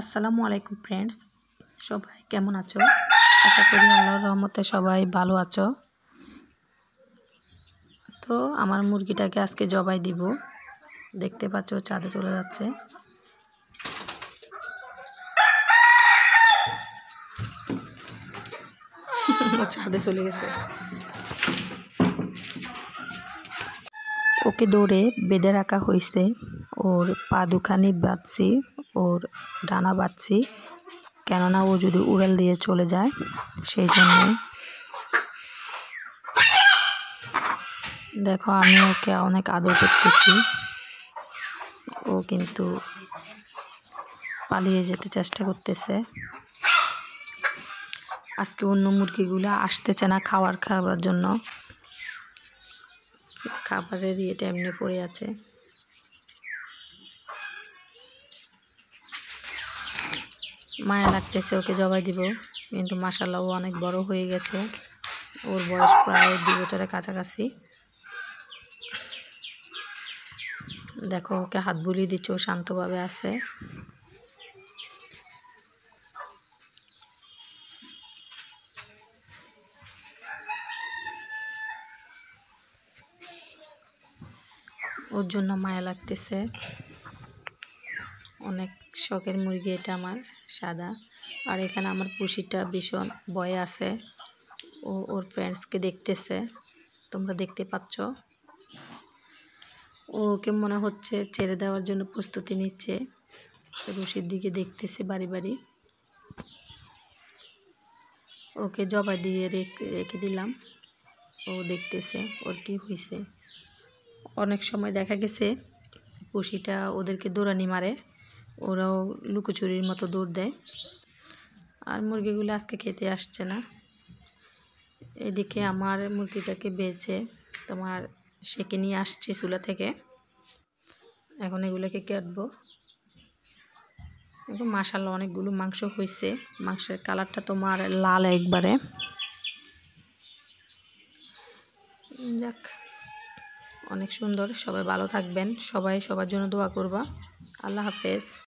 আসসালামু আলাইকুম ফ্রেন্ডস, সবাই কেমন আছো? আশা করি আল্লাহর রহমতে সবাই ভালো আছো। তো আমার মুরগিটাকে আজকে জবাই দিব। দেখতে পাচ্ছ ছাদে চলে যাচ্ছে। ছাদে চলে গেছে। ওকে দৌড়ে বেঁধে রাখা হয়েছে। ওর পা দুখানি বাঁধছি, ওর ডানা বাঁধছি, কেননা ও যদি উড়াল দিয়ে চলে যায় সেই জন্য। দেখো আমি ওকে অনেক আদর করতেছি, ও কিন্তু পালিয়ে যেতে চেষ্টা করতেছে। আজকে অন্য মুরগিগুলো আসতেছে না খাবার জন্য, খাবারের ইয়েটা এমনি পড়ে আছে। মায়া লাগতেছে ওকে জবাই দিব, কিন্তু মাশাআল্লাহ ও অনেক বড় হয়ে গেছে। ওর বয়স প্রায় 2 বছরের কাছাকাছি। দেখো ওকে হাত বুলিয়ে দিচ্ছে, ও শান্তভাবে আছে। ওর জন্য মায়া লাগতেছে। অনেক শখের মুরগি এটা আমার, সাদা। আর এখানে আমার পুষিটা ভীষণ ভয়ে আছে, ও ওর ফ্রেন্ডসকে দেখতেছে, তোমরা দেখতে পাচ্ছ। ওকে মনে হচ্ছে ছেড়ে দেওয়ার জন্য প্রস্তুতি নিচ্ছে, রশির দিকে দেখতেছে বাড়ি বাড়ি। ওকে জবাই দিয়ে রেখে দিলাম, ও দেখতেছে ওর কি হয়েছে। অনেক সময় দেখা গেছে পুষিটা ওদেরকে দৌড়ানি মারে, ওরাও লুকোচুরির মতো দৌড় দেয়। আর মুরগিগুলো আজকে খেতে আসছে না। এদিকে আমার মুরগিটাকে বেছে তোমার সেকে নিয়ে আসছি চুলা থেকে। এখন এগুলোকে কাটবো। এখন মাশাআল্লাহ অনেকগুলো মাংস হয়েছে, মাংসের কালারটা তোমার লাল একবারে। যাক, অনেক সুন্দর। সবাই ভালো থাকবেন, সবাই সবার জন্য দোয়া করবা। আল্লাহ হাফেজ।